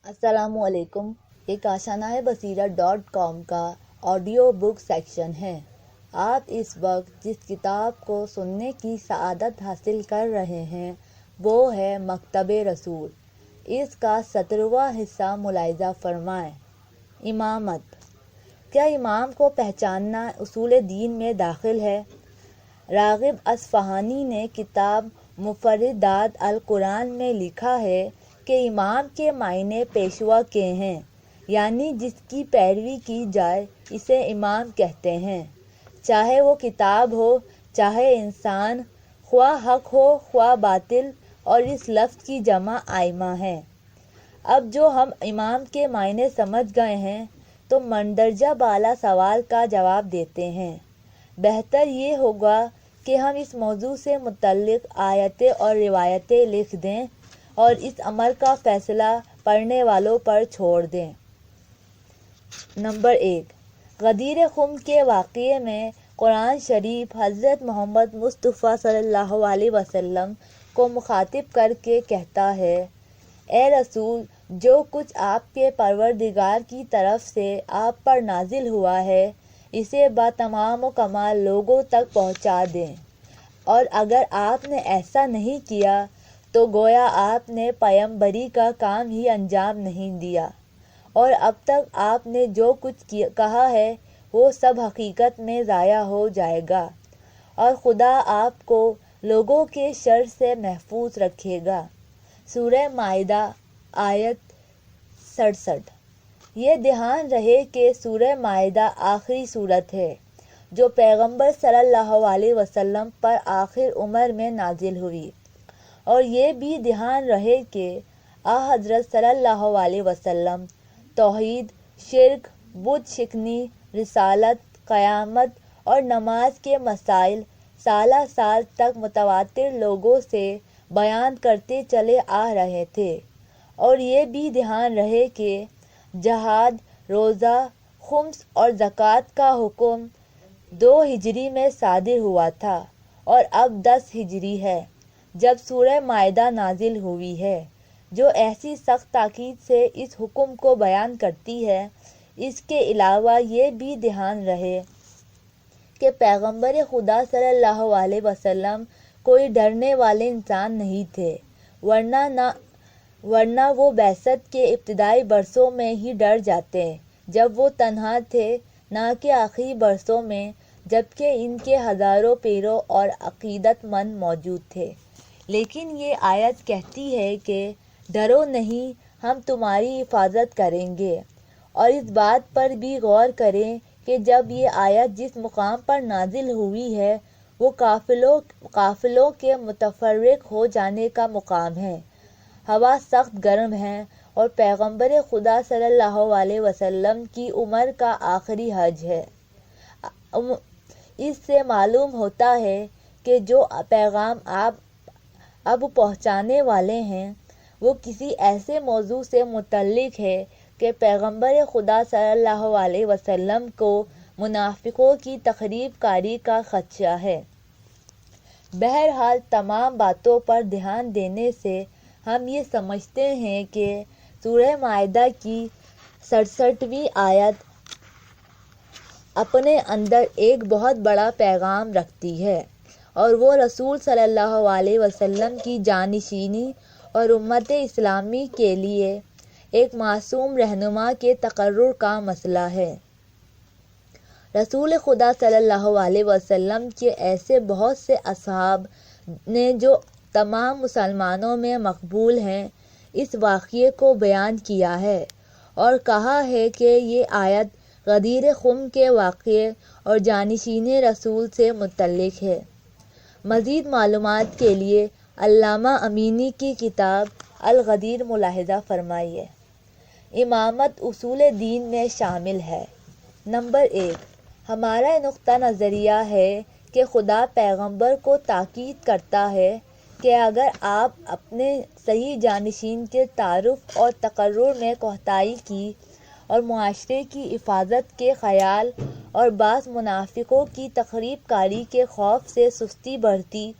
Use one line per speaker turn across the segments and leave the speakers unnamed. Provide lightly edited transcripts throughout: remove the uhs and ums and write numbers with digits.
السلام علیکم۔ ایک آشانۂ بصیرت.com کا آڈیو بک سیکشن ہے۔ آپ اس وقت جس کتاب کو سننے کی سعادت حاصل کر رہے ہیں وہ ہے مکتب رسول۔ اس کا 17واں حصہ ملاحظہ فرمائیں۔ امامت۔ کیا امام کو پہچاننا اصول دین میں داخل ہے؟ راغب اصفہانی نے کتاب مفردات القرآن میں لکھا ہے کہ امام کے معنی پیشوا کے ہیں، یعنی جس کی پیروی کی جائے اسے امام کہتے ہیں، چاہے وہ کتاب ہو چاہے انسان، خواہ حق ہو خواہ باطل، اور اس لفظ کی جمع ائمہ ہے۔ اب جو ہم امام کے معنی سمجھ گئے ہیں تو مندرجہ بالا سوال کا جواب دیتے ہیں۔ بہتر یہ ہوگا کہ ہم اس موضوع سے متعلق آیتیں اور روایتیں لکھ دیں اور اس امر کا فیصلہ پڑھنے والوں پر چھوڑ دیں۔ نمبر 1، غدیر خم کے واقعے میں قرآن شریف حضرت محمد مصطفیٰ صلی اللہ علیہ وسلم کو مخاطب کر کے کہتا ہے، اے رسول، جو کچھ آپ کے پروردگار کی طرف سے آپ پر نازل ہوا ہے اسے با تمام و کمال لوگوں تک پہنچا دیں، اور اگر آپ نے ایسا نہیں کیا تو گویا آپ نے پیغمبری کا کام ہی انجام نہیں دیا، اور اب تک آپ نے جو کچھ کہا ہے وہ سب حقیقت میں ضائع ہو جائے گا، اور خدا آپ کو لوگوں کے شر سے محفوظ رکھے گا۔ سورہ مائدہ آیت 67۔ یہ دھیان رہے کہ سورہ مائدہ آخری سورت ہے جو پیغمبر صلی اللہ علیہ وسلم پر آخر عمر میں نازل ہوئی، اور یہ بھی دھیان رہے کہ حضرت صلی اللہ علیہ وسلم توحید، شرک، بت شکنی، رسالت، قیامت اور نماز کے مسائل سالہ سال تک متواتر لوگوں سے بیان کرتے چلے آ رہے تھے، اور یہ بھی دھیان رہے کہ جہاد، روزہ، خمس اور زکوٰۃ کا حکم 2 ہجری میں صادر ہوا تھا اور اب 10 ہجری ہے جب سورہ مائدہ نازل ہوئی ہے، جو ایسی سخت تاکید سے اس حکم کو بیان کرتی ہے۔ اس کے علاوہ یہ بھی دھیان رہے کہ پیغمبر خدا صلی اللہ علیہ وسلم کوئی ڈرنے والے انسان نہیں تھے، ورنہ وہ بعثت کے ابتدائی برسوں میں ہی ڈر جاتے جب وہ تنہا تھے، نہ کہ آخری برسوں میں جبکہ ان کے ہزاروں پیرو اور عقیدت مند موجود تھے۔ لیکن یہ آیت کہتی ہے کہ ڈرو نہیں، ہم تمہاری حفاظت کریں گے، اور اس بات پر بھی غور کریں کہ جب یہ آیت جس مقام پر نازل ہوئی ہے وہ قافلوں کے متفرق ہو جانے کا مقام ہے۔ ہوا سخت گرم ہے اور پیغمبر خدا صلی اللہ علیہ وسلم کی عمر کا آخری حج ہے۔ اس سے معلوم ہوتا ہے کہ جو پیغام آپ اب پہنچانے والے ہیں وہ کسی ایسے موضوع سے متعلق ہے کہ پیغمبر خدا صلی اللہ علیہ وسلم کو منافقوں کی تخریب کاری کا خدشہ ہے۔ بہرحال تمام باتوں پر دھیان دینے سے ہم یہ سمجھتے ہیں کہ سورہ مائدہ کی 67ویں آیت اپنے اندر ایک بہت بڑا پیغام رکھتی ہے، اور وہ رسول صلی اللہ علیہ وسلم کی جانشینی اور امت اسلامی کے لیے ایک معصوم رہنما کے تقرر کا مسئلہ ہے۔ رسول خدا صلی اللہ علیہ وسلم کے ایسے بہت سے اصحاب نے جو تمام مسلمانوں میں مقبول ہیں اس واقعے کو بیان کیا ہے اور کہا ہے کہ یہ آیت غدیر خم کے واقعے اور جانشین رسول سے متعلق ہے۔ مزید معلومات کے لیے علامہ امینی کی کتاب الغدیر ملاحظہ فرمائیے۔ امامت اصول دین میں شامل ہے۔ نمبر 1، ہمارا نقطہ نظریہ ہے کہ خدا پیغمبر کو تاکید کرتا ہے کہ اگر آپ اپنے صحیح جانشین کے تعارف اور تقرر میں کوتاہی کی اور معاشرے کی حفاظت کے خیال اور بعض منافقوں کی تخریب کاری کے خوف سے سستی برتی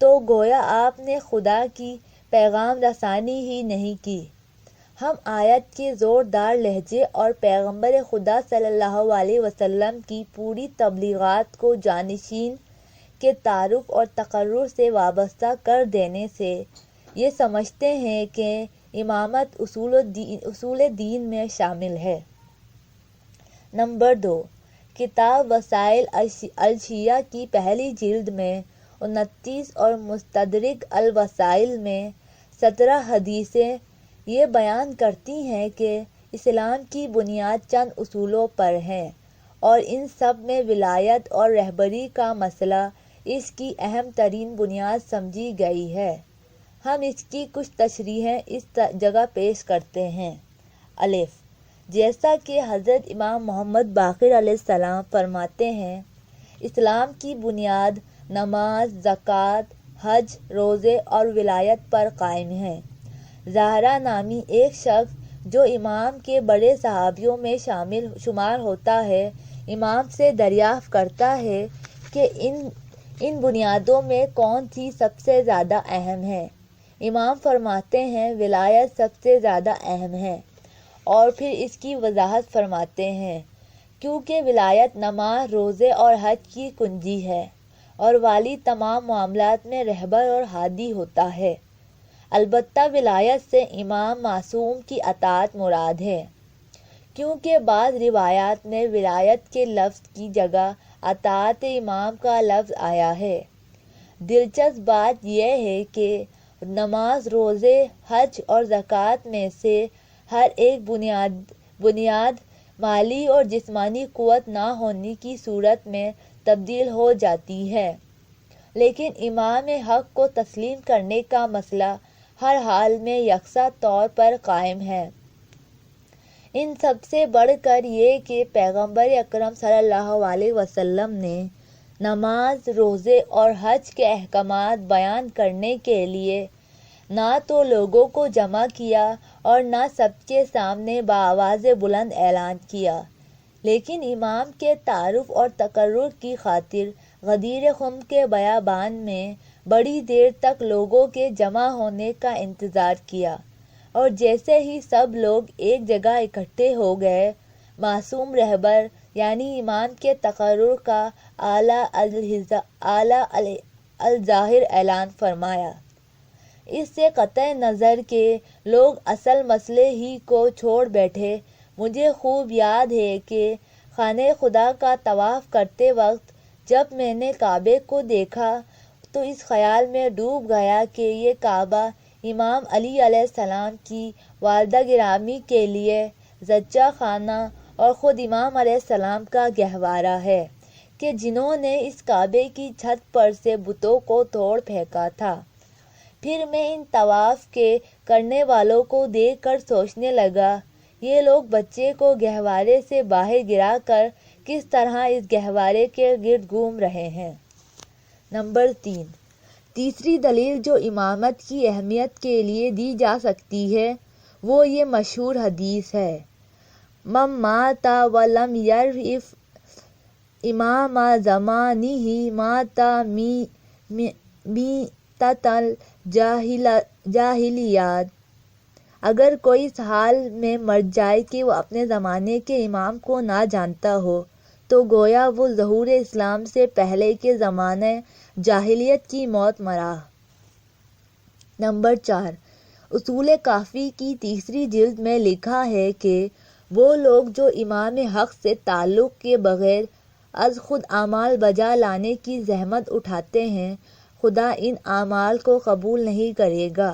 تو گویا آپ نے خدا کی پیغام رسانی ہی نہیں کی، ہم آیت کے زوردار لہجے اور پیغمبر خدا صلی اللہ علیہ وسلم کی پوری تبلیغات کو جانشین کے تعارف اور تقرر سے وابستہ کر دینے سے یہ سمجھتے ہیں کہ امامت اصول دین میں شامل ہے۔ نمبر 2، کتاب وسائل الشیعہ کی پہلی جلد میں 29 اور مستدرک الوسائل میں 17 حدیثیں یہ بیان کرتی ہیں کہ اسلام کی بنیاد چند اصولوں پر ہے اور ان سب میں ولایت اور رہبری کا مسئلہ اس کی اہم ترین بنیاد سمجھی گئی ہے۔ ہم اس کی کچھ تشریحیں اس جگہ پیش کرتے ہیں۔ الف، جیسا کہ حضرت امام محمد باقر علیہ السلام فرماتے ہیں، اسلام کی بنیاد نماز، زکوٰۃ، حج، روزے اور ولایت پر قائم ہے۔ زہرا نامی ایک شخص جو امام کے بڑے صحابیوں میں شمار ہوتا ہے، امام سے دریافت کرتا ہے کہ ان بنیادوں میں کون سی سب سے زیادہ اہم ہے؟ امام فرماتے ہیں ولایت سب سے زیادہ اہم ہے، اور پھر اس کی وضاحت فرماتے ہیں کیونکہ ولایت نماز، روزے اور حج کی کنجی ہے اور والی تمام معاملات میں رہبر اور ہادی ہوتا ہے۔ البتہ ولایت سے امام معصوم کی اطاعت مراد ہے، کیونکہ بعض روایات میں ولایت کے لفظ کی جگہ اطاعت امام کا لفظ آیا ہے۔ دلچسپ بات یہ ہے کہ نماز، روزے، حج اور زکوٰۃ میں سے ہر ایک بنیاد مالی اور جسمانی قوت نہ ہونے کی صورت میں تبدیل ہو جاتی ہے، لیکن امام حق کو تسلیم کرنے کا مسئلہ ہر حال میں یکساں طور پر قائم ہے۔ ان سب سے بڑھ کر یہ کہ پیغمبر اکرم صلی اللہ علیہ وسلم نے نماز، روزے اور حج کے احکامات بیان کرنے کے لیے نہ تو لوگوں کو جمع کیا اور نہ سب کے سامنے بآواز بلند اعلان کیا، لیکن امام کے تعارف اور تقرر کی خاطر غدیر خم کے بیابان میں بڑی دیر تک لوگوں کے جمع ہونے کا انتظار کیا، اور جیسے ہی سب لوگ ایک جگہ اکٹھے ہو گئے، معصوم رہبر یعنی امام کے تقرر کا اعلیٰ الظاہر اعلان فرمایا۔ اس سے قطع نظر کہ لوگ اصل مسئلے ہی کو چھوڑ بیٹھے، مجھے خوب یاد ہے کہ خانہ خدا کا طواف کرتے وقت جب میں نے کعبے کو دیکھا تو اس خیال میں ڈوب گیا کہ یہ کعبہ امام علی علیہ السلام کی والدہ گرامی کے لیے زچہ خانہ اور خود امام علیہ السلام کا گہوارہ ہے کہ جنہوں نے اس کعبے کی چھت پر سے بتوں کو توڑ پھینکا تھا۔ پھر میں ان طواف کے کرنے والوں کو دیکھ کر سوچنے لگا، یہ لوگ بچے کو گہوارے سے باہر گرا کر کس طرح اس گہوارے کے گرد گھوم رہے ہیں۔ نمبر 3، تیسری دلیل جو امامت کی اہمیت کے لیے دی جا سکتی ہے وہ یہ مشہور حدیث ہے، من مات ولم یعرف امام زمانہ مات میتۃ الجاہلیت۔ اگر کوئی اس حال میں مر جائے کہ وہ اپنے زمانے کے امام کو نہ جانتا ہو تو گویا وہ ظہور اسلام سے پہلے کے زمانہ جاہلیت کی موت مرا۔ نمبر 4، اصول کافی کی تیسری جلد میں لکھا ہے کہ وہ لوگ جو امام حق سے تعلق کے بغیر از خود اعمال بجا لانے کی زحمت اٹھاتے ہیں، خدا ان اعمال کو قبول نہیں کرے گا۔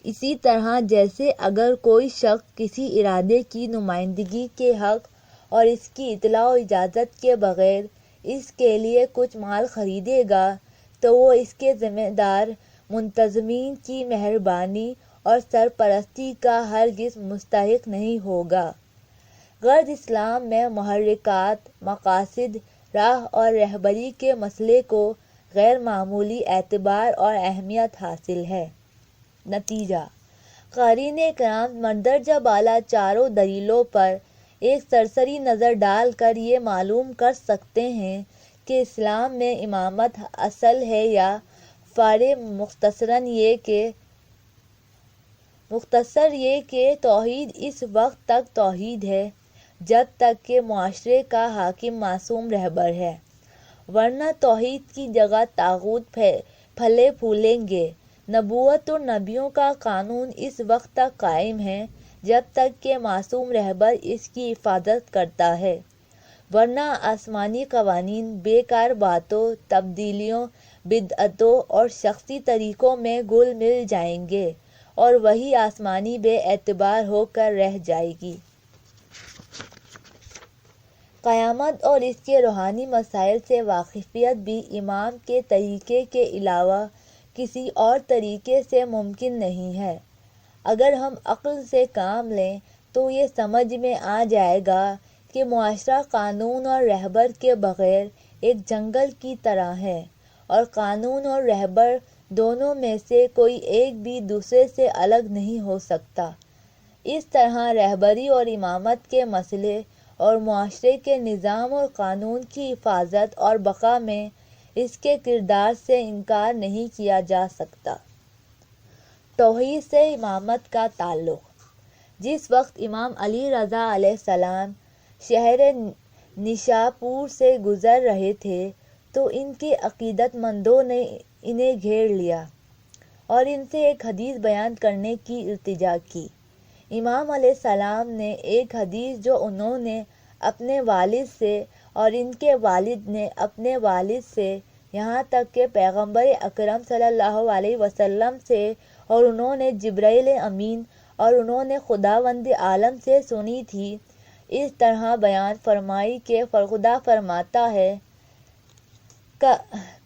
اسی طرح جیسے اگر کوئی شخص کسی ارادے کی نمائندگی کے حق اور اس کی اطلاع و اجازت کے بغیر اس کے لیے کچھ مال خریدے گا تو وہ اس کے ذمہ دار منتظمین کی مہربانی اور سرپرستی کا ہرگز مستحق نہیں ہوگا۔ غرض اسلام میں محرکات، مقاصد، راہ اور رہبری کے مسئلے کو غیر معمولی اعتبار اور اہمیت حاصل ہے۔ نتیجہ، قارئین کرام مندرجہ بالا چاروں دلیلوں پر ایک سرسری نظر ڈال کر یہ معلوم کر سکتے ہیں کہ اسلام میں امامت اصل ہے یا فرع۔ مختصراً یہ کہ مختصر یہ کہ توحید اس وقت تک توحید ہے جب تک کہ معاشرے کا حاکم معصوم رہبر ہے، ورنہ توحید کی جگہ طاغوت پھلے پھولیں گے۔ نبوت اور نبیوں کا قانون اس وقت تک قائم ہے جب تک کہ معصوم رہبر اس کی حفاظت کرتا ہے، ورنہ آسمانی قوانین بیکار باتوں، تبدیلیوں، بدعتوں اور شخصی طریقوں میں گل مل جائیں گے اور وہی آسمانی بے اعتبار ہو کر رہ جائے گی۔ قیامت اور اس کے روحانی مسائل سے واقفیت بھی امام کے طریقے کے علاوہ کسی اور طریقے سے ممکن نہیں ہے۔ اگر ہم عقل سے کام لیں تو یہ سمجھ میں آ جائے گا کہ معاشرہ قانون اور رہبر کے بغیر ایک جنگل کی طرح ہے، اور قانون اور رہبر دونوں میں سے کوئی ایک بھی دوسرے سے الگ نہیں ہو سکتا۔ اس طرح رہبری اور امامت کے مسئلے اور معاشرے کے نظام اور قانون کی حفاظت اور بقا میں اس کے کردار سے انکار نہیں کیا جا سکتا۔ توحید سے امامت کا تعلق۔ جس وقت امام علی رضا علیہ السلام شہر نشاپور سے گزر رہے تھے تو ان کے عقیدت مندوں نے انہیں گھیر لیا اور ان سے ایک حدیث بیان کرنے کی التجا کی۔ امام علیہ السلام نے ایک حدیث جو انہوں نے اپنے والد سے اور ان کے والد نے اپنے والد سے، یہاں تک کہ پیغمبر اکرم صلی اللہ علیہ وسلم سے، اور انہوں نے جبرائیل امین اور انہوں نے خداوند عالم سے سنی تھی، اس طرح بیان فرمائی کہ خدا فرماتا ہے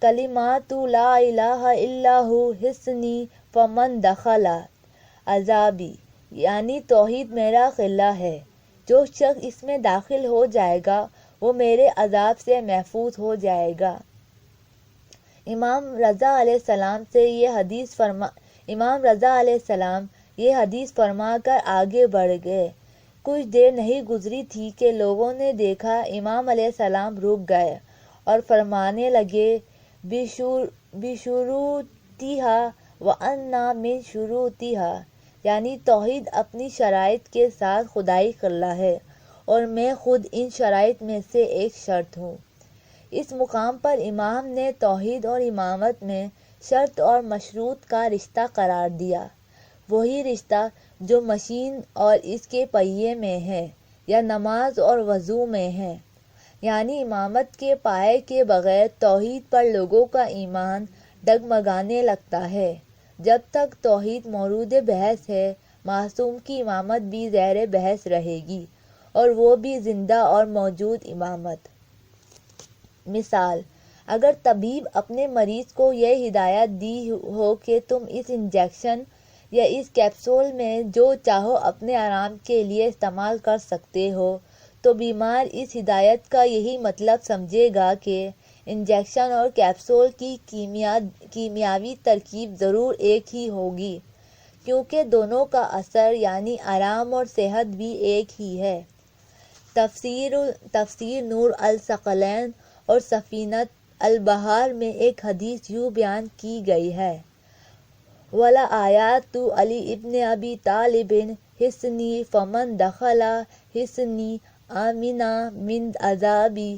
کلمات لا الہ الا ہو حصنی فمن دخل عذابی، یعنی توحید میرا قلعہ ہے، جو شخص اس میں داخل ہو جائے گا وہ میرے عذاب سے محفوظ ہو جائے گا۔ امام رضا علیہ السلام یہ حدیث فرما کر آگے بڑھ گئے۔ کچھ دیر نہیں گزری تھی کہ لوگوں نے دیکھا امام علیہ السلام رک گئے اور فرمانے لگے بشروطہا وَأَنَّا مِن شروطہا، یعنی توحید اپنی شرائط کے ساتھ خدائی قلعہ ہے اور میں خود ان شرائط میں سے ایک شرط ہوں۔ اس مقام پر امام نے توحید اور امامت میں شرط اور مشروط کا رشتہ قرار دیا، وہی رشتہ جو مشین اور اس کے پہیے میں ہے یا نماز اور وضو میں ہے، یعنی امامت کے پائے کے بغیر توحید پر لوگوں کا ایمان ڈگمگانے لگتا ہے۔ جب تک توحید مورد بحث ہے، معصوم کی امامت بھی زیر بحث رہے گی، اور وہ بھی زندہ اور موجود امامت۔ مثال، اگر طبیب اپنے مریض کو یہ ہدایت دی ہو کہ تم اس انجیکشن یا اس کیپسول میں جو چاہو اپنے آرام کے لیے استعمال کر سکتے ہو، تو بیمار اس ہدایت کا یہی مطلب سمجھے گا کہ انجیکشن اور کیپسول کی کیمیاوی ترکیب ضرور ایک ہی ہوگی، کیونکہ دونوں کا اثر یعنی آرام اور صحت بھی ایک ہی ہے۔ تفسیر نور الثقلین اور سفینۃ البحار میں ایک حدیث یوں بیان کی گئی ہے: وَلَآیَاتُ علی ابن ابی طالب حصنی فمن دخل حصنی آمنا من عذابی،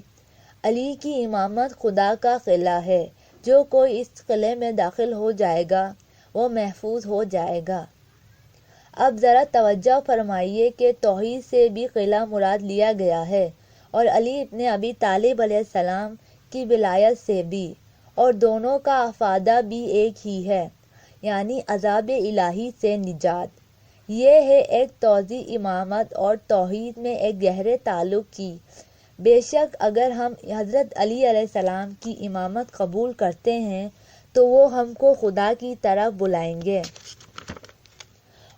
علی کی امامت خدا کا قلعہ ہے، جو کوئی اس قلعے میں داخل ہو جائے گا وہ محفوظ ہو جائے گا۔ اب ذرا توجہ فرمائیے کہ توحید سے بھی قلعہ مراد لیا گیا ہے اور علی ابن ابی طالب علیہ السلام کی ولایت سے بھی، اور دونوں کا افادہ بھی ایک ہی ہے، یعنی عذاب الہی سے نجات۔ یہ ہے ایک توضیح امامت اور توحید میں ایک گہرے تعلق کی۔ بے شک اگر ہم حضرت علی علیہ السلام کی امامت قبول کرتے ہیں تو وہ ہم کو خدا کی طرف بلائیں گے،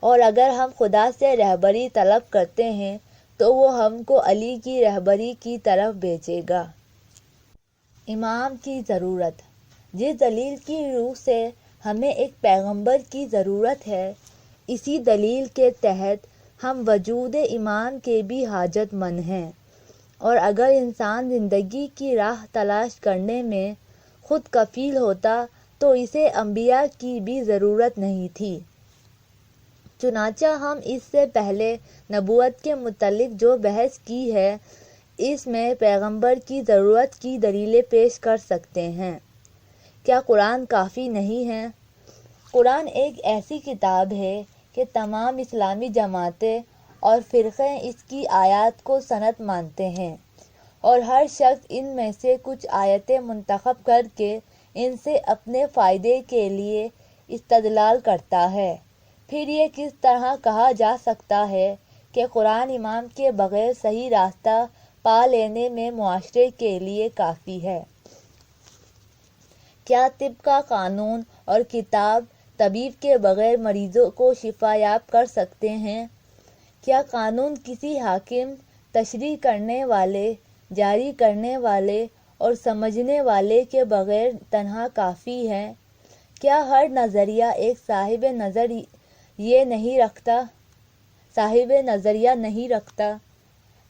اور اگر ہم خدا سے رہبری طلب کرتے ہیں تو وہ ہم کو علی کی رہبری کی طرف بھیجے گا۔ امام کی ضرورت۔ جس دلیل کی روح سے ہمیں ایک پیغمبر کی ضرورت ہے، اسی دلیل کے تحت ہم وجود امام کے بھی حاجت مند ہیں، اور اگر انسان زندگی کی راہ تلاش کرنے میں خود کفیل ہوتا تو اسے انبیاء کی بھی ضرورت نہیں تھی۔ چنانچہ ہم اس سے پہلے نبوت کے متعلق جو بحث کی ہے اس میں پیغمبر کی ضرورت کی دلیلیں پیش کر سکتے ہیں۔ کیا قرآن کافی نہیں ہے؟ قرآن ایک ایسی کتاب ہے کہ تمام اسلامی جماعتیں اور فرقے اس کی آیات کو سند مانتے ہیں، اور ہر شخص ان میں سے کچھ آیتیں منتخب کر کے ان سے اپنے فائدے کے لیے استدلال کرتا ہے۔ پھر یہ کس طرح کہا جا سکتا ہے کہ قرآن امام کے بغیر صحیح راستہ پا لینے میں معاشرے کے لیے کافی ہے؟ کیا طب کا قانون اور کتاب طبیب کے بغیر مریضوں کو شفا یاب کر سکتے ہیں؟ کیا قانون کسی حاکم، تشریح کرنے والے، جاری کرنے والے اور سمجھنے والے کے بغیر تنہا کافی ہے؟ کیا ہر نظریہ ایک صاحب نظریہ نہیں رکھتا؟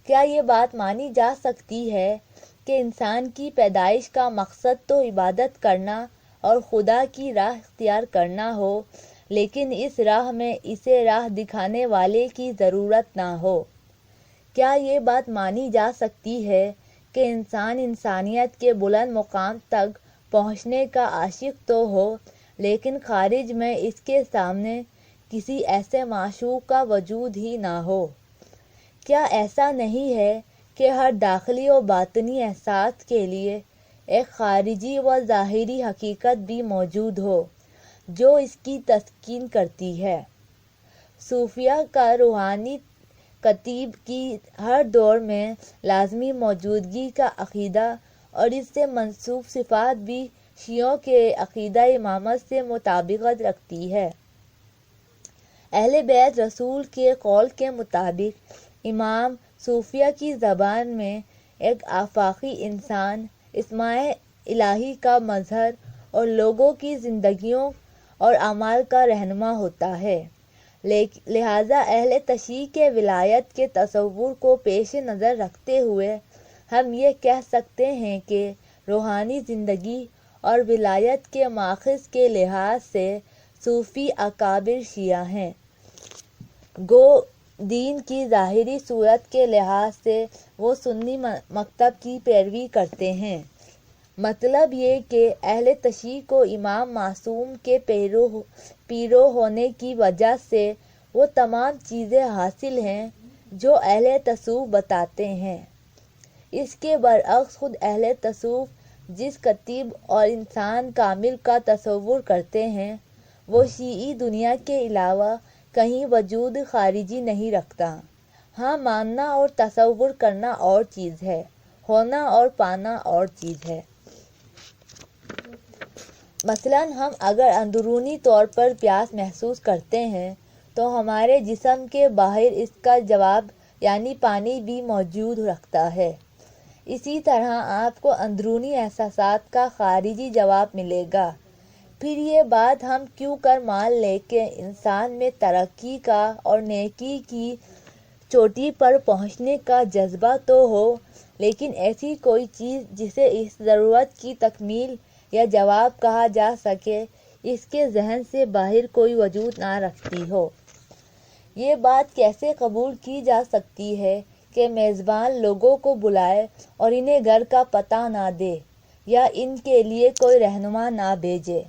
کیا یہ بات مانی جا سکتی ہے کہ انسان کی پیدائش کا مقصد تو عبادت کرنا اور خدا کی راہ اختیار کرنا ہو، لیکن اس راہ میں اسے راہ دکھانے والے کی ضرورت نہ ہو؟ کیا یہ بات مانی جا سکتی ہے کہ انسان انسانیت کے بلند مقام تک پہنچنے کا عاشق تو ہو، لیکن خارج میں اس کے سامنے کسی ایسے معشوق کا وجود ہی نہ ہو؟ کیا ایسا نہیں ہے کہ ہر داخلی و باطنی احساس کے لیے ایک خارجی و ظاہری حقیقت بھی موجود ہو جو اس کی تسکین کرتی ہے؟ صوفیہ کا روحانی کتیب کی ہر دور میں لازمی موجودگی کا عقیدہ اور اس سے منسوب صفات بھی شیعوں کے عقیدہ امامت سے مطابقت رکھتی ہے۔ اہل بیت رسول کے قول کے مطابق امام صوفیہ کی زبان میں ایک آفاقی انسان، اسماء الہی کا مظہر اور لوگوں کی زندگیوں اور اعمال کا رہنما ہوتا ہے۔ لہٰذا اہل تشیع کے ولایت کے تصور کو پیش نظر رکھتے ہوئے ہم یہ کہہ سکتے ہیں کہ روحانی زندگی اور ولایت کے ماخذ کے لحاظ سے صوفی اکابر شیعہ ہیں، گو دین کی ظاہری صورت کے لحاظ سے وہ سنی مکتب کی پیروی کرتے ہیں۔ مطلب یہ کہ اہل تشیع کو امام معصوم کے پیرو ہونے کی وجہ سے وہ تمام چیزیں حاصل ہیں جو اہل تصوف بتاتے ہیں۔ اس کے برعکس خود اہل تصوف جس کتیب اور انسان کامل کا تصور کرتے ہیں وہ شیعی دنیا کے علاوہ کہیں وجود خارجی نہیں رکھتا۔ ہاں، ماننا اور تصور کرنا اور چیز ہے، ہونا اور پانا اور چیز ہے۔ مثلاً ہم اگر اندرونی طور پر پیاس محسوس کرتے ہیں تو ہمارے جسم کے باہر اس کا جواب یعنی پانی بھی موجود رکھتا ہے۔ اسی طرح آپ کو اندرونی احساسات کا خارجی جواب ملے گا۔ پھر یہ بات ہم کیوں کر مان لیں کہ انسان میں ترقی کا اور نیکی کی چوٹی پر پہنچنے کا جذبہ تو ہو، لیکن ایسی کوئی چیز جسے اس ضرورت کی تکمیل یا جواب کہا جا سکے اس کے ذہن سے باہر کوئی وجود نہ رکھتی ہو؟ یہ بات کیسے قبول کی جا سکتی ہے کہ میزبان لوگوں کو بلائے اور انہیں گھر کا پتہ نہ دے یا ان کے لیے کوئی رہنما نہ بھیجے،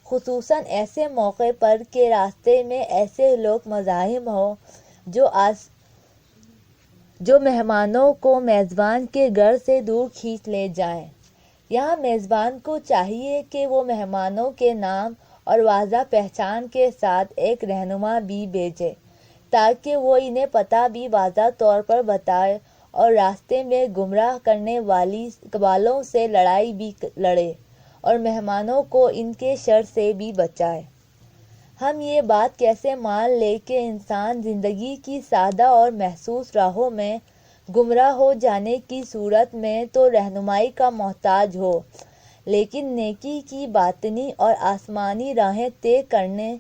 خصوصاً ایسے موقع پر کہ راستے میں ایسے لوگ مزاحم ہوں جو مہمانوں کو میزبان کے گھر سے دور کھینچ لے جائیں؟ یہاں میزبان کو چاہیے کہ وہ مہمانوں کے نام اور واضح پہچان کے ساتھ ایک رہنما بھی بھیجے تاکہ وہ انہیں پتہ بھی واضح طور پر بتائے اور راستے میں گمراہ کرنے والوں سے لڑائی بھی لڑے اور مہمانوں کو ان کے شر سے بھی بچائے۔ ہم یہ بات کیسے مان لیں کہ انسان زندگی کی سادہ اور محسوس راہوں میں گمراہ ہو جانے کی صورت میں تو رہنمائی کا محتاج ہو، لیکن نیکی کی باطنی اور آسمانی راہیں طے کرنے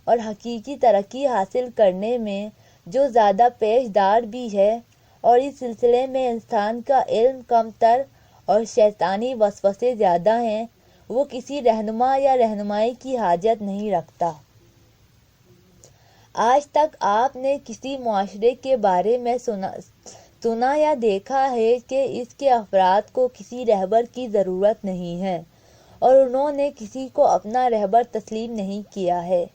اور حقیقی ترقی حاصل کرنے میں جو زیادہ پیش دار بھی ہے اور اس سلسلے میں انسان کا علم کم تر اور شیطانی وسوسے زیادہ ہیں، وہ کسی رہنما یا رہنمائی کی حاجت نہیں رکھتا۔ آج تک آپ نے کسی معاشرے کے بارے میں سنا یا دیکھا ہے کہ اس کے افراد کو کسی رہبر کی ضرورت نہیں ہے اور انہوں نے کسی کو اپنا رہبر تسلیم نہیں کیا ہے؟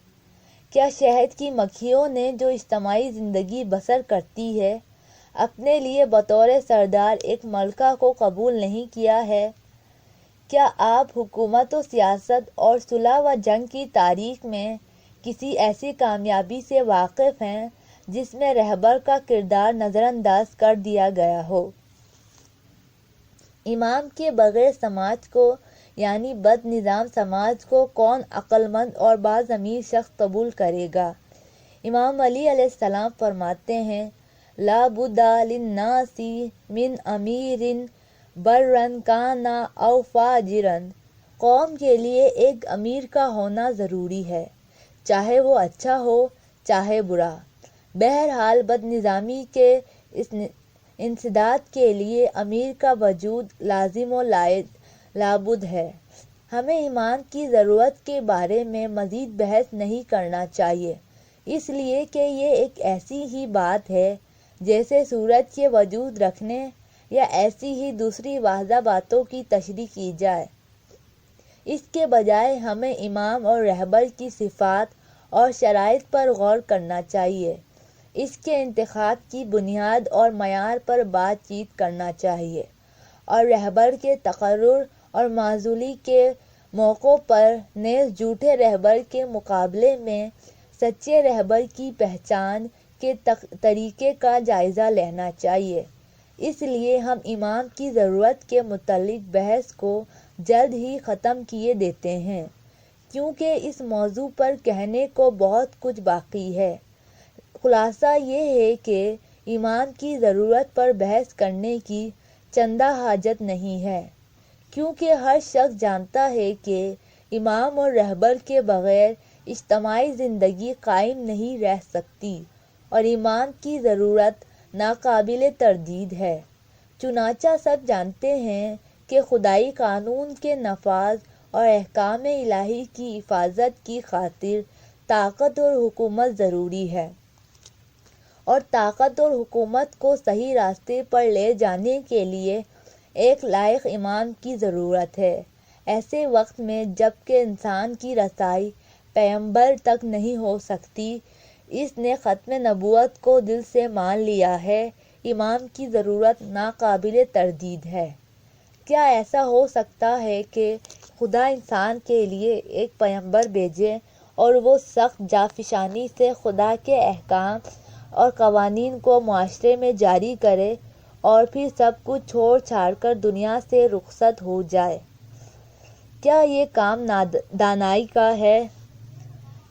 کیا شہد کی مکھیوں نے جو اجتماعی زندگی بسر کرتی ہے اپنے لیے بطور سردار ایک ملکہ کو قبول نہیں کیا ہے؟ کیا آپ حکومت و سیاست اور صلح و جنگ کی تاریخ میں کسی ایسی کامیابی سے واقف ہیں جس میں رہبر کا کردار نظر انداز کر دیا گیا ہو؟ امام کے بغیر سماج کو یعنی بد نظام سماج کو کون عقل مند اور باضمیر شخص قبول کرے گا؟ امام علی علیہ السلام فرماتے ہیں لا بد للناس من امیر برن کانا او فاجرن، قوم کے لیے ایک امیر کا ہونا ضروری ہے، چاہے وہ اچھا ہو چاہے برا۔ بہرحال بد نظامی کے انسداد کے لیے امیر کا وجود لازم و لابد ہے۔ ہمیں امام کی ضرورت کے بارے میں مزید بحث نہیں کرنا چاہیے، اس لیے کہ یہ ایک ایسی ہی بات ہے جیسے سورج کے وجود رکھنے یا ایسی ہی دوسری واضح باتوں کی تشریح کی جائے۔ اس کے بجائے ہمیں امام اور رہبر کی صفات اور شرائط پر غور کرنا چاہیے، اس کے انتخاب کی بنیاد اور معیار پر بات چیت کرنا چاہیے، اور رہبر کے تقرر اور معزولی کے موقعوں پر نیز جھوٹے رہبر کے مقابلے میں سچے رہبر کی پہچان کے طریقے کا جائزہ لینا چاہیے۔ اس لیے ہم امام کی ضرورت کے متعلق بحث کو جلد ہی ختم کیے دیتے ہیں، کیونکہ اس موضوع پر کہنے کو بہت کچھ باقی ہے۔ خلاصہ یہ ہے کہ امام کی ضرورت پر بحث کرنے کی چندہ حاجت نہیں ہے، کیونکہ ہر شخص جانتا ہے کہ امام اور رہبر کے بغیر اجتماعی زندگی قائم نہیں رہ سکتی اور امام کی ضرورت ناقابل تردید ہے۔ چنانچہ سب جانتے ہیں کہ خدائی قانون کے نفاذ اور احکام الہی کی حفاظت کی خاطر طاقت اور حکومت ضروری ہے، اور طاقت اور حکومت کو صحیح راستے پر لے جانے کے لیے ایک لائق امام کی ضرورت ہے۔ ایسے وقت میں جب کہ انسان کی رسائی پیغمبر تک نہیں ہو سکتی، اس نے ختم نبوت کو دل سے مان لیا ہے، امام کی ضرورت ناقابل تردید ہے۔ کیا ایسا ہو سکتا ہے کہ خدا انسان کے لیے ایک پیغمبر بھیجے اور وہ سخت جافشانی سے خدا کے احکام اور قوانین کو معاشرے میں جاری کرے اور پھر سب کچھ چھوڑ چھاڑ کر دنیا سے رخصت ہو جائے؟ کیا یہ کام دانائی کا ہے؟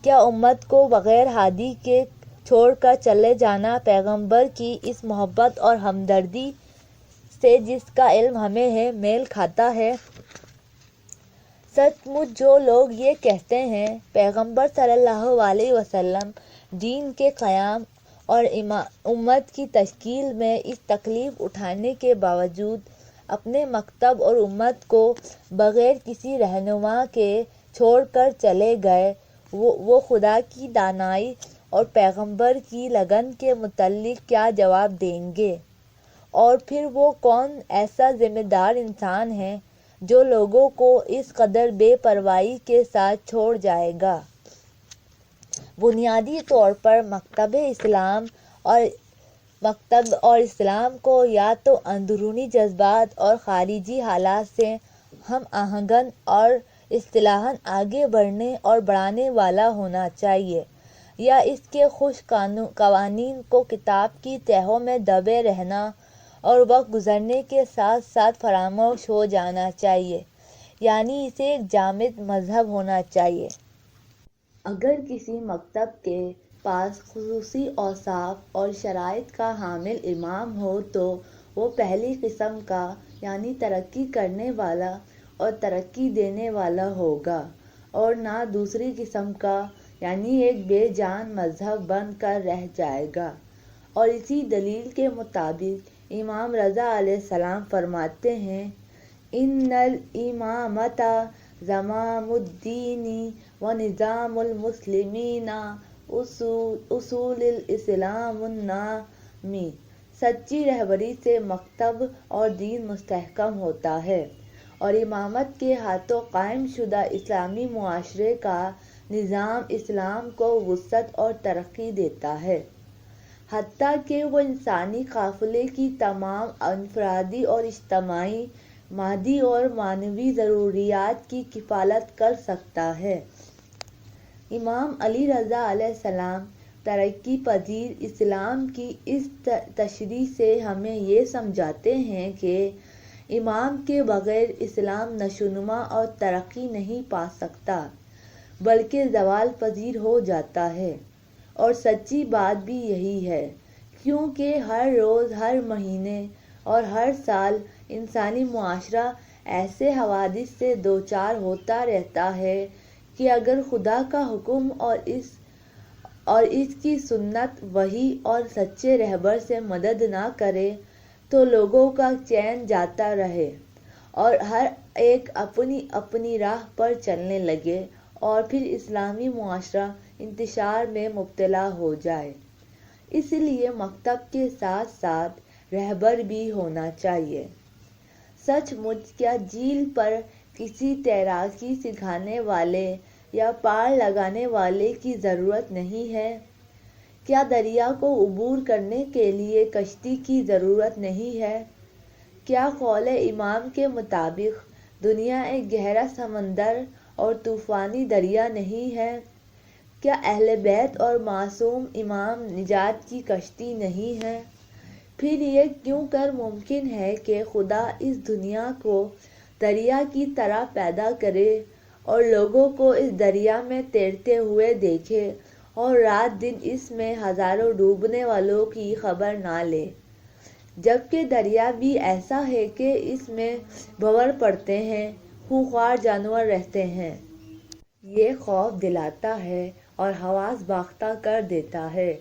کیا امت کو بغیر ہادی کے چھوڑ کر چلے جانا پیغمبر کی اس محبت اور ہمدردی سے جس کا علم ہمیں ہے میل کھاتا ہے؟ سچ مچ جو لوگ یہ کہتے ہیں پیغمبر صلی اللہ علیہ وسلم دین کے قیام اور امت کی تشکیل میں اس تکلیف اٹھانے کے باوجود اپنے مکتب اور امت کو بغیر کسی رہنما کے چھوڑ کر چلے گئے، وہ خدا کی دانائی اور پیغمبر کی لگن کے متعلق کیا جواب دیں گے؟ اور پھر وہ کون ایسا ذمہ دار انسان ہے جو لوگوں کو اس قدر بے پرواہی کے ساتھ چھوڑ جائے گا؟ بنیادی طور پر مکتب اور اسلام کو یا تو اندرونی جذبات اور خارجی حالات سے ہم آہنگ اور اصطلاحاً آگے بڑھنے اور بڑھانے والا ہونا چاہیے، یا اس کے خوش قوانین کو کتاب کی تہوں میں دبے رہنا اور وقت گزرنے کے ساتھ ساتھ فراموش ہو جانا چاہیے، یعنی اسے ایک جامد مذہب ہونا چاہیے۔ اگر کسی مکتب کے پاس خصوصی اوصاف اور شرائط کا حامل امام ہو تو وہ پہلی قسم کا یعنی ترقی کرنے والا اور ترقی دینے والا ہوگا، اور نہ دوسری قسم کا یعنی ایک بے جان مذہب بن کر رہ جائے گا۔ اور اسی دلیل کے مطابق امام رضا علیہ السلام فرماتے ہیں ان الامامۃ زمام الدین و نظام المسلمین اصول الاسلام النامی، سچی رہبری سے مکتب اور دین مستحکم ہوتا ہے اور امامت کے ہاتھوں قائم شدہ اسلامی معاشرے کا نظام اسلام کو وسعت اور ترقی دیتا ہے، حتیٰ کہ وہ انسانی قافلے کی تمام انفرادی اور اجتماعی، مادی اور معنوی ضروریات کی کفالت کر سکتا ہے۔ امام علی رضا علیہ السلام ترقی پذیر اسلام کی اس تشریح سے ہمیں یہ سمجھاتے ہیں کہ امام کے بغیر اسلام نشوونما اور ترقی نہیں پا سکتا بلکہ زوال پذیر ہو جاتا ہے، اور سچی بات بھی یہی ہے، کیونکہ ہر روز، ہر مہینے اور ہر سال انسانی معاشرہ ایسے حوادث سے دوچار ہوتا رہتا ہے کہ اگر خدا کا حکم اور اس کی سنت، وحی اور سچے رہبر سے مدد نہ کرے تو لوگوں کا چین جاتا رہے اور ہر ایک اپنی اپنی راہ پر چلنے لگے اور پھر اسلامی معاشرہ انتشار میں مبتلا ہو جائے۔ اس لیے مکتب کے ساتھ ساتھ رہبر بھی ہونا چاہیے۔ سچ مچ کیا جھیل پر کسی تیراکی سکھانے والے یا پار لگانے والے کی ضرورت نہیں ہے؟ کیا دریا کو عبور کرنے کے لیے کشتی کی ضرورت نہیں ہے؟ کیا قول امام کے مطابق دنیا ایک گہرا سمندر اور طوفانی دریا نہیں ہے؟ کیا اہل بیت اور معصوم امام نجات کی کشتی نہیں ہے؟ پھر یہ کیوں کر ممکن ہے کہ خدا اس دنیا کو دریا کی طرح پیدا کرے اور لوگوں کو اس دریا میں تیرتے ہوئے دیکھے اور رات دن اس میں ہزاروں ڈوبنے والوں کی خبر نہ لے، جبکہ دریا بھی ایسا ہے کہ اس میں بھنور پڑتے ہیں، خونخوار جانور رہتے ہیں۔ یہ خوف دلاتا ہے اور حواس باختہ کر دیتا ہے،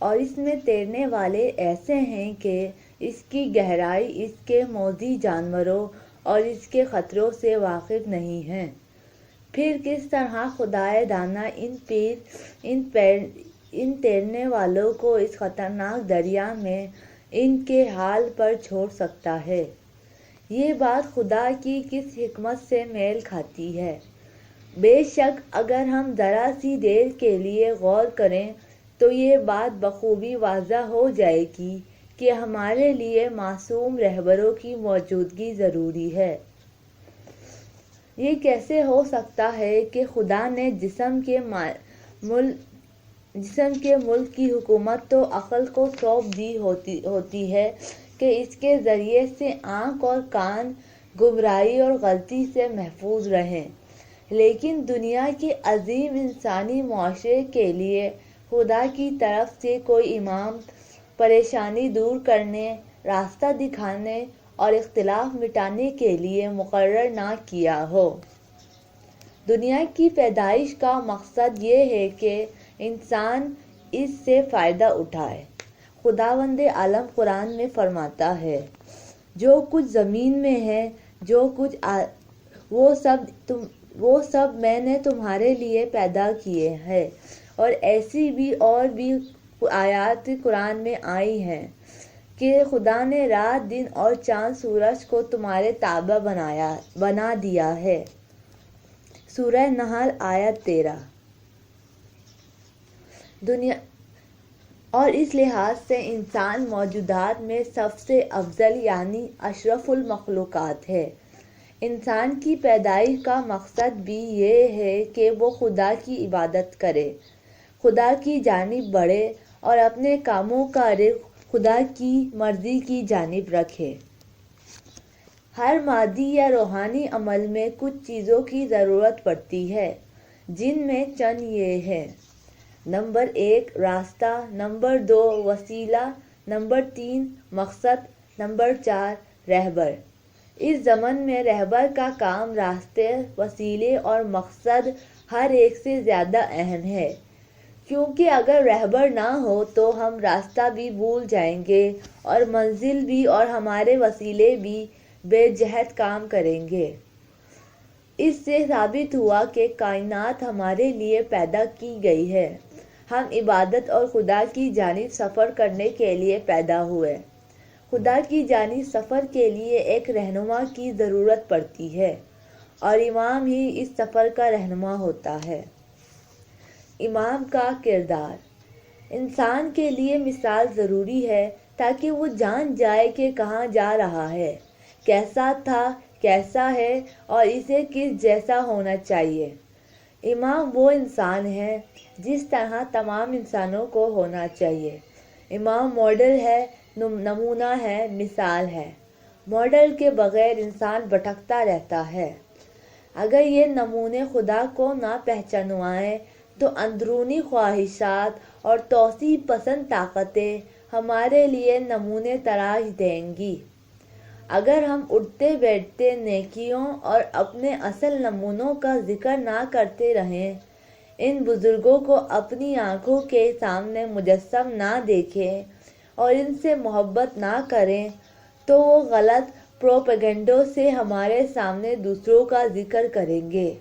اور اس میں تیرنے والے ایسے ہیں کہ اس کی گہرائی، اس کے موذی جانوروں اور اس کے خطروں سے واقف نہیں ہیں۔ پھر کس طرح خدائے دانا ان تیرنے والوں کو اس خطرناک دریا میں ان کے حال پر چھوڑ سکتا ہے؟ یہ بات خدا کی کس حکمت سے میل کھاتی ہے؟ بے شک اگر ہم ذرا سی دیر کے لیے غور کریں تو یہ بات بخوبی واضح ہو جائے گی کہ ہمارے لیے معصوم رہبروں کی موجودگی ضروری ہے۔ یہ کیسے ہو سکتا ہے کہ خدا نے جسم کے ملک کی حکومت تو عقل کو سونپ دی ہوتی ہے کہ اس کے ذریعے سے آنکھ اور کان گمراہی اور غلطی سے محفوظ رہیں، لیکن دنیا کے عظیم انسانی معاشرے کے لیے خدا کی طرف سے کوئی امام پریشانی دور کرنے، راستہ دکھانے اور اختلاف مٹانے کے لیے مقرر نہ کیا ہو۔ دنیا کی پیدائش کا مقصد یہ ہے کہ انسان اس سے فائدہ اٹھائے۔ خداوند عالم قرآن میں فرماتا ہے، جو کچھ زمین میں ہے، جو کچھ وہ سب میں نے تمہارے لیے پیدا کیے ہیں، اور ایسی بھی اور بھی آیات قرآن میں آئی ہیں کہ خدا نے رات دن اور چاند سورج کو تمہارے تابع بنا دیا ہے۔ سورہ نحل آیت 13۔ اور اس لحاظ سے انسان موجودات میں سب سے افضل یعنی اشرف المخلوقات ہے۔ انسان کی پیدائش کا مقصد بھی یہ ہے کہ وہ خدا کی عبادت کرے، خدا کی جانب بڑھے اور اپنے کاموں کا رخ خدا کی مرضی کی جانب رکھے۔ ہر مادی یا روحانی عمل میں کچھ چیزوں کی ضرورت پڑتی ہے، جن میں چند یہ ہیں: نمبر 1 راستہ، نمبر 2 وسیلہ، نمبر 3 مقصد، نمبر 4 رہبر۔ اس ضمن میں رہبر کا کام راستے، وسیلے اور مقصد ہر ایک سے زیادہ اہم ہے، کیونکہ اگر رہبر نہ ہو تو ہم راستہ بھی بھول جائیں گے اور منزل بھی اور ہمارے وسیلے بھی بے جہت کام کریں گے۔ اس سے ثابت ہوا کہ کائنات ہمارے لیے پیدا کی گئی ہے، ہم عبادت اور خدا کی جانب سفر کرنے کے لیے پیدا ہوئے۔ خدا کی جانب سفر کے لیے ایک رہنما کی ضرورت پڑتی ہے اور امام ہی اس سفر کا رہنما ہوتا ہے۔ امام کا کردار انسان کے لیے مثال ضروری ہے تاکہ وہ جان جائے کہ کہاں جا رہا ہے، کیسا تھا، کیسا ہے اور اسے کس جیسا ہونا چاہیے۔ امام وہ انسان ہے جس طرح تمام انسانوں کو ہونا چاہیے۔ امام ماڈل ہے، نمونہ ہے، مثال ہے۔ ماڈل کے بغیر انسان بھٹکتا رہتا ہے۔ اگر یہ نمونے خدا کو نہ پہچانوائیں تو اندرونی خواہشات اور توسیع پسند طاقتیں ہمارے لیے نمونے تراش دیں گی۔ اگر ہم اٹھتے بیٹھتے نیکیوں اور اپنے اصل نمونوں کا ذکر نہ کرتے رہیں، ان بزرگوں کو اپنی آنکھوں کے سامنے مجسم نہ دیکھیں اور ان سے محبت نہ کریں تو وہ غلط پروپیگنڈوں سے ہمارے سامنے دوسروں کا ذکر کریں گے،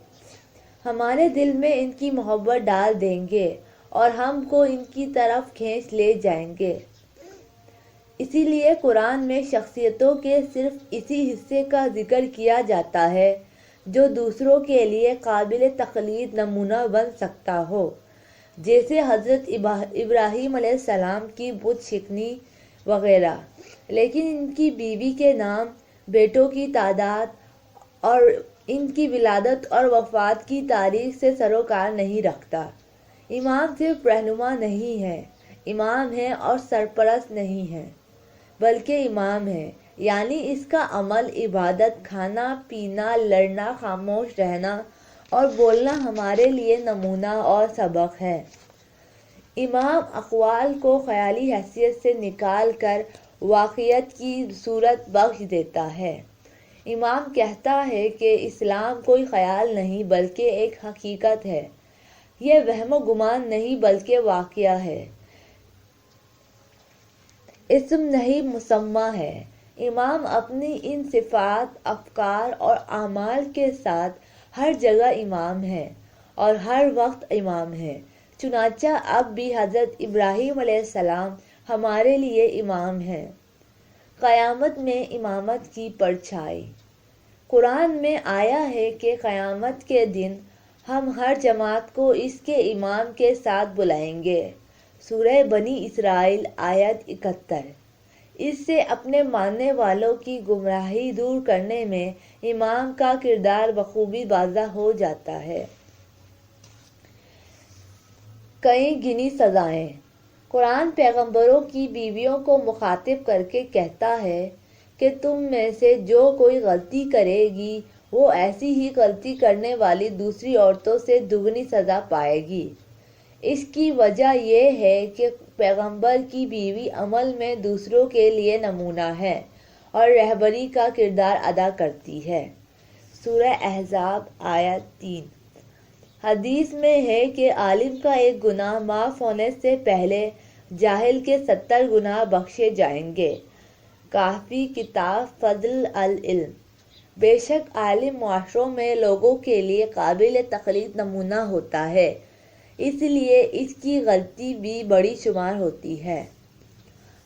ہمارے دل میں ان کی محبت ڈال دیں گے اور ہم کو ان کی طرف کھینچ لے جائیں گے۔ اسی لیے قرآن میں شخصیتوں کے صرف اسی حصے کا ذکر کیا جاتا ہے جو دوسروں کے لیے قابل تقلید نمونہ بن سکتا ہو، جیسے حضرت ابراہیم علیہ السلام کی بت شکنی وغیرہ، لیکن ان کی بیوی کے نام، بیٹوں کی تعداد اور ان کی ولادت اور وفات کی تاریخ سے سروکار نہیں رکھتا۔ امام صرف رہنما نہیں ہے، امام ہے اور سرپرست نہیں ہے، بلکہ امام ہے، یعنی اس کا عمل، عبادت، کھانا پینا، لڑنا، خاموش رہنا اور بولنا ہمارے لیے نمونہ اور سبق ہے۔ امام اقوال کو خیالی حیثیت سے نکال کر واقعیت کی صورت بخش دیتا ہے۔ امام کہتا ہے کہ اسلام کوئی خیال نہیں بلکہ ایک حقیقت ہے، یہ وہم و گمان نہیں بلکہ واقعہ ہے، اسم نہیں مسمى ہے۔ امام اپنی ان صفات، افکار اور اعمال کے ساتھ ہر جگہ امام ہے اور ہر وقت امام ہے۔ چنانچہ اب بھی حضرت ابراہیم علیہ السلام ہمارے لیے امام ہیں۔ قیامت میں امامت کی پرچھائی قرآن میں آیا ہے کہ قیامت کے دن ہم ہر جماعت کو اس کے امام کے ساتھ بلائیں گے۔ سورہ بنی اسرائیل آیت 71۔ اس سے اپنے ماننے والوں کی گمراہی دور کرنے میں امام کا کردار بخوبی واضح ہو جاتا ہے۔ کئی گنی سزائیں قرآن پیغمبروں کی بیویوں کو مخاطب کر کے کہتا ہے کہ تم میں سے جو کوئی غلطی کرے گی وہ ایسی ہی غلطی کرنے والی دوسری عورتوں سے دگنی سزا پائے گی۔ اس کی وجہ یہ ہے کہ پیغمبر کی بیوی عمل میں دوسروں کے لیے نمونہ ہے اور رہبری کا کردار ادا کرتی ہے۔ سورہ احزاب آیت 3۔ حدیث میں ہے کہ عالم کا ایک گناہ معاف ہونے سے پہلے جاہل کے 70 گناہ بخشے جائیں گے۔ کافی کتاب فضل العلم۔ بے شک عالم معاشروں میں لوگوں کے لیے قابل تقلید نمونہ ہوتا ہے، اس لیے اس کی غلطی بھی بڑی شمار ہوتی ہے۔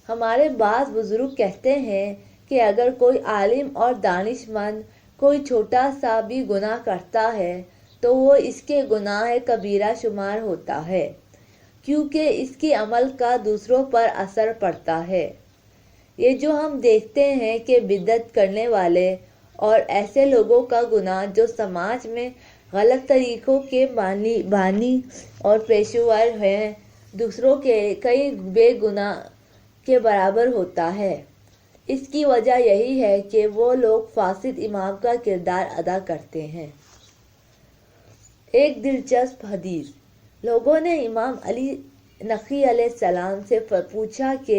ہمارے بعض بزرگ کہتے ہیں کہ اگر کوئی عالم اور دانش مند کوئی چھوٹا سا بھی گناہ کرتا ہے تو وہ اس کے گناہ کبیرہ شمار ہوتا ہے، کیونکہ اس کے عمل کا دوسروں پر اثر پڑتا ہے۔ یہ جو ہم دیکھتے ہیں کہ بدعت کرنے والے اور ایسے لوگوں کا گناہ جو سماج میں غلط طریقوں کے بانی اور پیشور ہیں، دوسروں کے کئی بے گناہ کے برابر ہوتا ہے۔ اس کی وجہ یہی ہے کہ وہ لوگ فاسد امام کا کردار ادا کرتے ہیں۔ ایک دلچسپ حدیث۔ لوگوں نے امام علی نقی علیہ السلام سے پوچھا کہ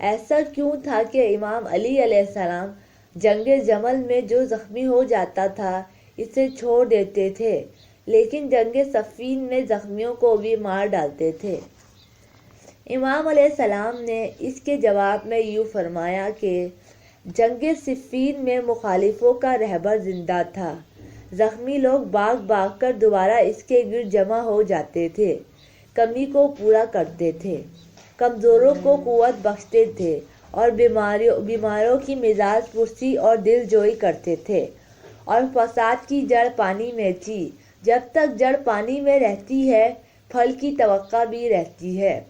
ایسا کیوں تھا کہ امام علی علیہ السلام جنگ جمل میں جو زخمی ہو جاتا تھا اسے چھوڑ دیتے تھے، لیکن جنگ صفین میں زخمیوں کو بھی مار ڈالتے تھے۔ امام علیہ السلام نے اس کے جواب میں یوں فرمایا کہ جنگ صفین میں مخالفوں کا رہبر زندہ تھا، زخمی لوگ بھاگ بھاگ کر دوبارہ اس کے گرد جمع ہو جاتے تھے، کمی کو پورا کرتے تھے، کمزوروں کو قوت بخشتے تھے اور بیماروں کی مزاج پرسی اور دل جوئی کرتے تھے۔ اور فساد کی جڑ پانی میں تھی، جب تک جڑ پانی میں رہتی ہے پھل کی توقع بھی رہتی ہے،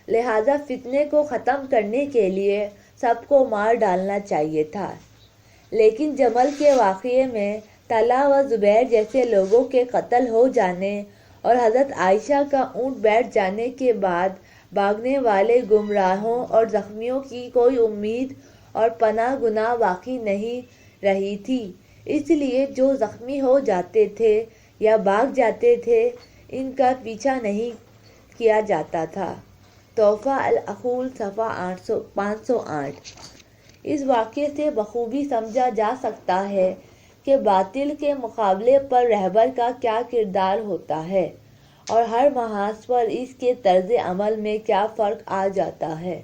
لہذا فتنے کو ختم کرنے کے لیے سب کو مار ڈالنا چاہیے تھا۔ لیکن جمل کے واقعے میں طلحہ و زبیر جیسے لوگوں کے قتل ہو جانے اور حضرت عائشہ کا اونٹ بیٹھ جانے کے بعد بھاگنے والے گمراہوں اور زخمیوں کی کوئی امید اور پناہ گناہ باقی نہیں رہی تھی، اس لیے جو زخمی ہو جاتے تھے یا بھاگ جاتے تھے ان کا پیچھا نہیں کیا جاتا تھا۔ تحفہ العقول صفحہ 508۔ اس واقعے سے بخوبی سمجھا جا سکتا ہے کہ باطل کے مقابلے پر رہبر کا کیا کردار ہوتا ہے اور ہر محاذ پر اس کے طرز عمل میں کیا فرق آ جاتا ہے۔